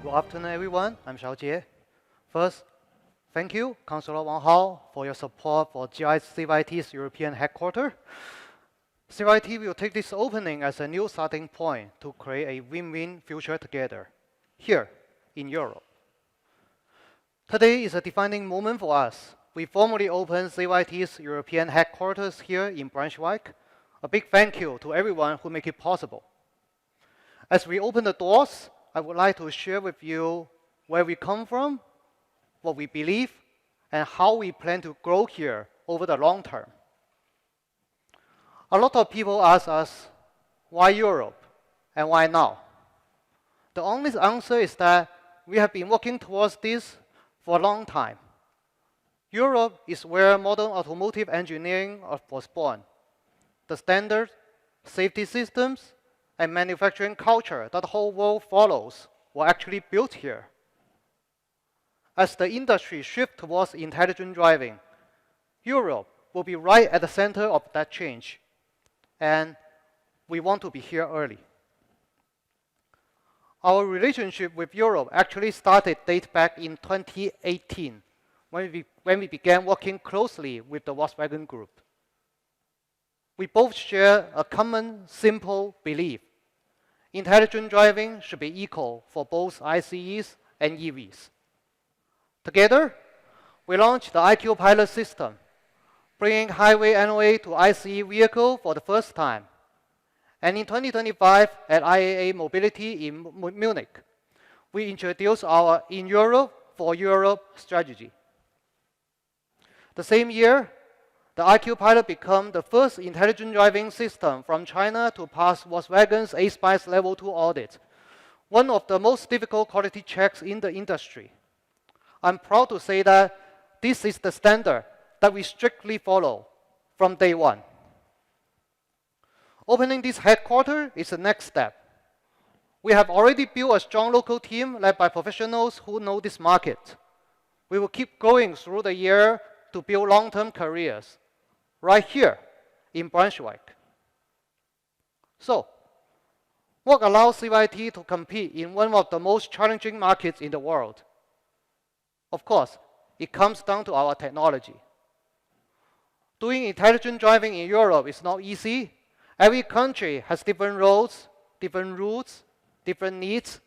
Good afternoon, everyone. I'm Xiao Jie. First, thank you, Councillor Wang Hao, for your support for ZYT's European headquarters. ZYT will take this opening as a new starting point to create a win-win future together, here in Europe. Today is a defining moment for us. We formally open ZYT's European headquarters here in Braunschweig. A big thank you to everyone who make it possible. As we open the doors, I would like to share with you where we come from, what we believe, and how we plan to grow here over the long term. A lot of people ask us, why Europe and why now? The honest answer is that we have been working towards this for a long time. Europe is where modern automotive engineering was born. The standards, safety systems, and manufacturing culture that the whole world follows were actually built here. As the industry shifts towards intelligent driving, Europe will be right at the center of that change, and we want to be here early. Our relationship with Europe actually date back in 2018, when we began working closely with the Volkswagen Group. We both share a common, simple belief. Intelligent driving should be equal for both ICEs and EVs. Together, we launched the IQ Pilot system, bringing highway NOA to ICE vehicle for the first time. And in 2025, at IAA Mobility in Munich, we introduced our In Europe, for Europe strategy. The same year, the IQ Pilot became the first intelligent driving system from China to pass Volkswagen's ASPICE Level 2 audit, one of the most difficult quality checks in the industry. I'm proud to say that this is the standard that we strictly follow from day one. Opening this headquarters is the next step. We have already built a strong local team led by professionals who know this market. We will keep going through the year to build long-term careers right here in Braunschweig. So, what allows ZYT to compete in one of the most challenging markets in the world? Of course, it comes down to our technology. Doing intelligent driving in Europe is not easy. Every country has different roads, different routes, different needs.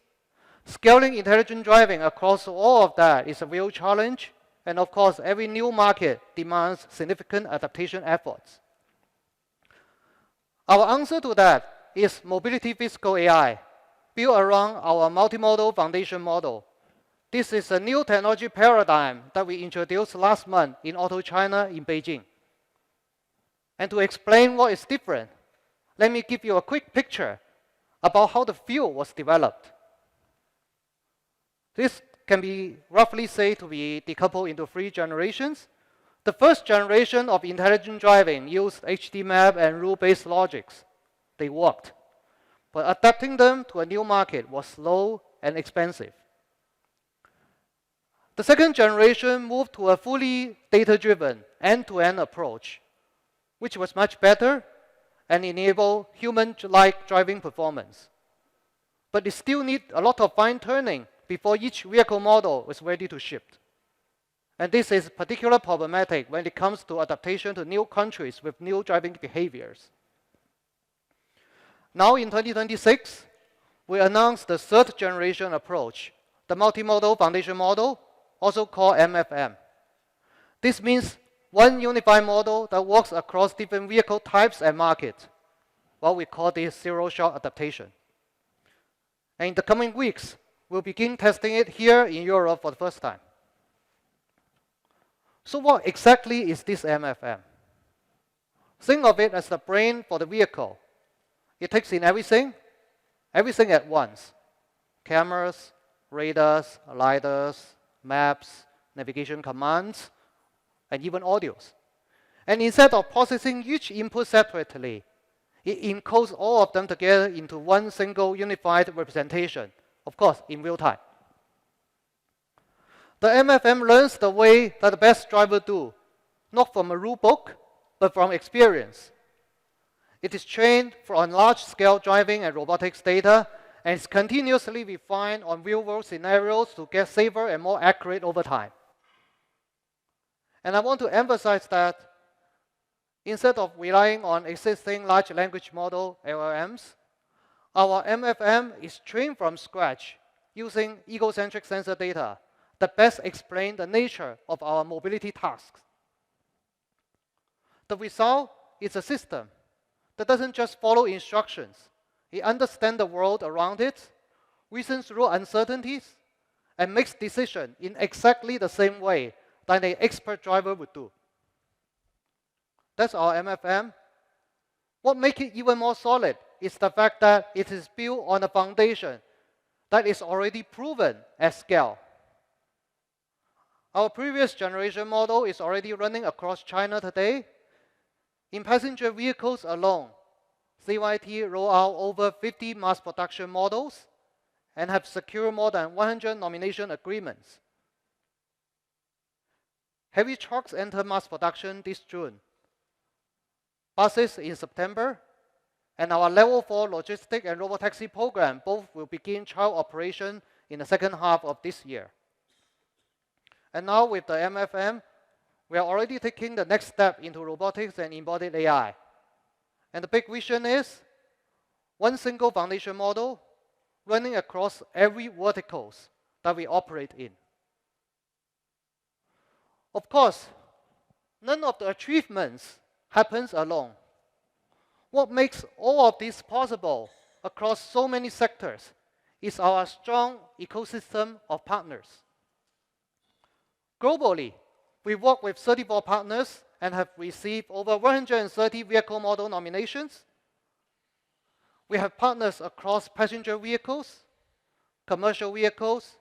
Scaling intelligent driving across all of that is a real challenge. And of course, every new market demands significant adaptation efforts. Our answer to that is mobility physical AI, built around our Multimodal Foundation Model. This is a new technology paradigm that we introduced last month in Auto China in Beijing. And to explain what is different, let me give you a quick picture about how the field was developed. This can be roughly said to be decoupled into 3 generations. The first generation of intelligent driving used HD map and rule-based logics. They worked. But adapting them to a new market was slow and expensive. The second generation moved to a fully data-driven, end-to-end approach, which was much better and enabled human-like driving performance. But it still needs a lot of fine-tuning before each vehicle model is ready to ship. And this is particularly problematic when it comes to adaptation to new countries with new driving behaviors. Now in 2026, we announced the third generation approach, the Multimodal Foundation Model, also called MFM. This means one unified model that works across different vehicle types and markets. Well, we call this zero-shot adaptation. And in the coming weeks, we'll begin testing it here in Europe for the first time. So what exactly is this MFM? Think of it as the brain for the vehicle. It takes in everything at once. Cameras, radars, lidars, maps, navigation commands, and even audios. And instead of processing each input separately, it encodes all of them together into one single unified representation, of course, in real time. The MFM learns the way that the best drivers do, not from a rule book, but from experience. It is trained on large-scale driving and robotics data and it's continuously refined on real-world scenarios to get safer and more accurate over time. And I want to emphasize that instead of relying on existing large language model, LLMs, our MFM is trained from scratch using egocentric sensor data that best explain the nature of our mobility tasks. The result is a system that doesn't just follow instructions. It understands the world around it, reasons through uncertainties, and makes decisions in exactly the same way that an expert driver would do. That's our MFM. What makes it even more solid is the fact that it is built on a foundation that is already proven at scale. Our previous generation model is already running across China today. In passenger vehicles alone, ZYT rolled out over 50 mass production models and have secured more than 100 nomination agreements. Heavy trucks enter mass production this June. Buses in September, and our Level 4 logistic and robotaxi program both will begin trial operation in the second half of this year. And now with the MFM, we are already taking the next step into robotics and embodied AI. And the big vision is one single foundation model running across every verticals that we operate in. Of course, none of the achievements happens alone. What makes all of this possible across so many sectors is our strong ecosystem of partners. Globally, we work with 34 partners and have received over 130 vehicle model nominations. We have partners across passenger vehicles, commercial vehicles,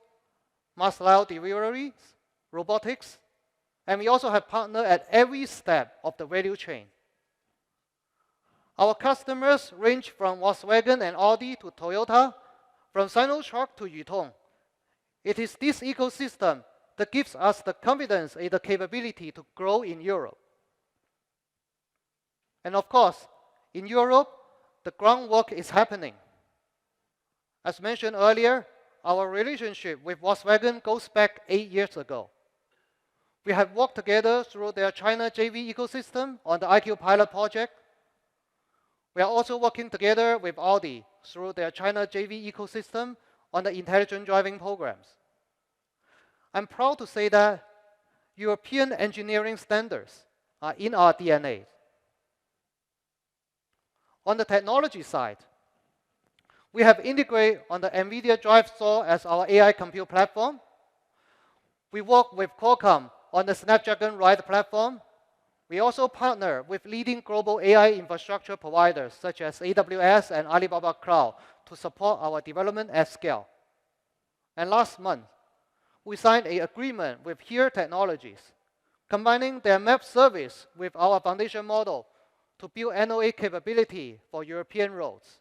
mass mile deliveries, robotics, and we also have partners at every step of the value chain. Our customers range from Volkswagen and Audi to Toyota, from Sinotruk to Yutong. It is this ecosystem that gives us the confidence and the capability to grow in Europe. And of course, in Europe, the groundwork is happening. As mentioned earlier, our relationship with Volkswagen goes back 8 years ago. We have worked together through their China JV ecosystem on the IQ Pilot project. We are also working together with Audi through their China JV ecosystem on the intelligent driving programs. I'm proud to say that European engineering standards are in our DNA. On the technology side, we have integrated on the NVIDIA Drive Store as our AI compute platform. We work with Qualcomm on the Snapdragon Ride platform. We also partner with leading global AI infrastructure providers such as AWS and Alibaba Cloud to support our development at scale. And last month, we signed an agreement with HERE Technologies, combining their map service with our foundation model to build NOA capability for European roads.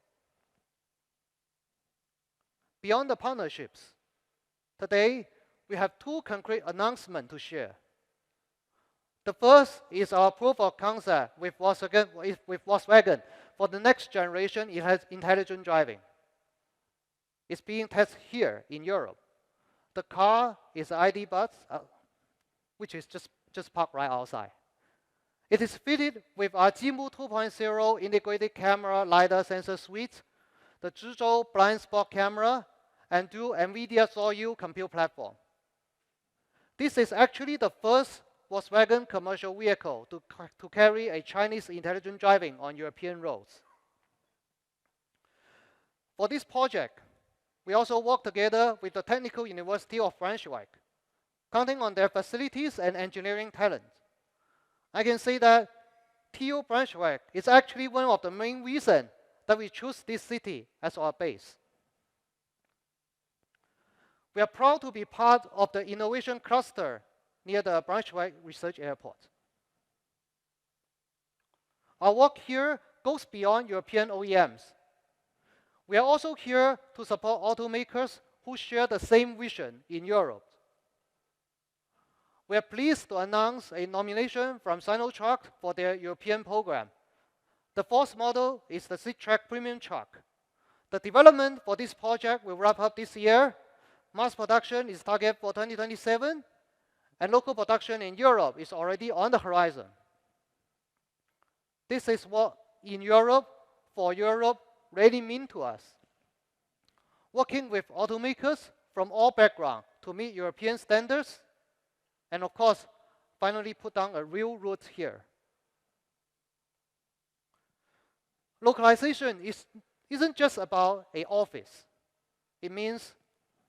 Beyond the partnerships, today we have 2 concrete announcements to share. The first is our proof of concept with Volkswagen for the next generation intelligent driving. It's being tested here in Europe. The car is an ID bus, which is just parked right outside. It is fitted with our Jimu 2.0 integrated camera LiDAR sensor suite, the Zhuzhou blind spot camera, and dual NVIDIA ZOU compute platform. This is actually the first Volkswagen commercial vehicle to carry a Chinese intelligent driving on European roads. For this project, we also work together with the Technical University of Braunschweig, counting on their facilities and engineering talent. I can say that TU Braunschweig is actually one of the main reasons that we choose this city as our base. We are proud to be part of the innovation cluster near the Braunschweig Research Airport. Our work here goes beyond European OEMs. We are also here to support automakers who share the same vision in Europe. We are pleased to announce a nomination from Sinotruk for their European program. The fourth model is the Z-Track premium truck. The development for this project will wrap up this year. Mass production is targeted for 2027, and local production in Europe is already on the horizon. This is what in Europe, for Europe, really means to us. Working with automakers from all backgrounds to meet European standards, and of course, finally put down a real root here. Localization isn't just about an office. It means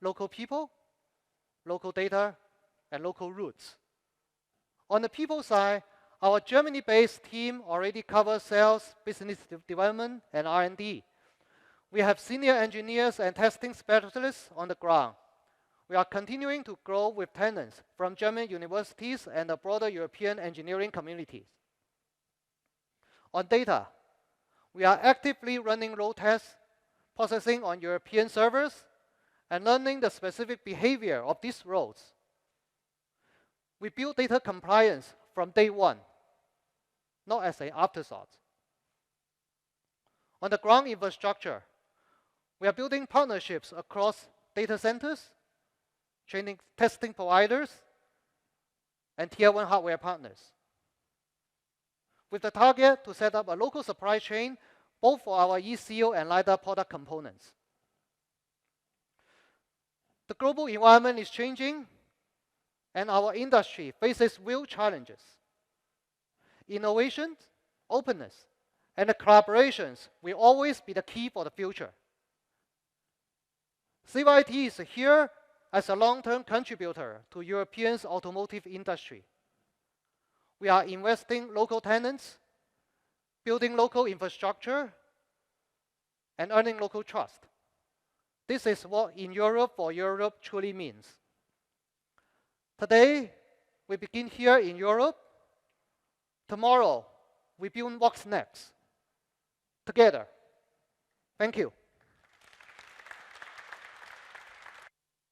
local people, local data, and local roots. On the people side, our Germany-based team already covers sales, business development, and R&D. We have senior engineers and testing specialists on the ground. We are continuing to grow with tenants from German universities and the broader European engineering communities. On data, we are actively running road tests, processing on European servers, and learning the specific behavior of these roads. We build data compliance from day one, not as an afterthought. On the ground infrastructure, we are building partnerships across data centers, training testing providers, and Tier 1 hardware partners, with the target to set up a local supply chain both for our ECO and LiDAR product components. The global environment is changing, and our industry faces real challenges. Innovation, openness, and the collaborations will always be the key for the future. ZYT is here as a long-term contributor to Europe's automotive industry. We are investing local tenants, building local infrastructure, and earning local trust. This is what in Europe for Europe truly means. Today, we begin here in Europe. Tomorrow, we build what's next together. Thank you.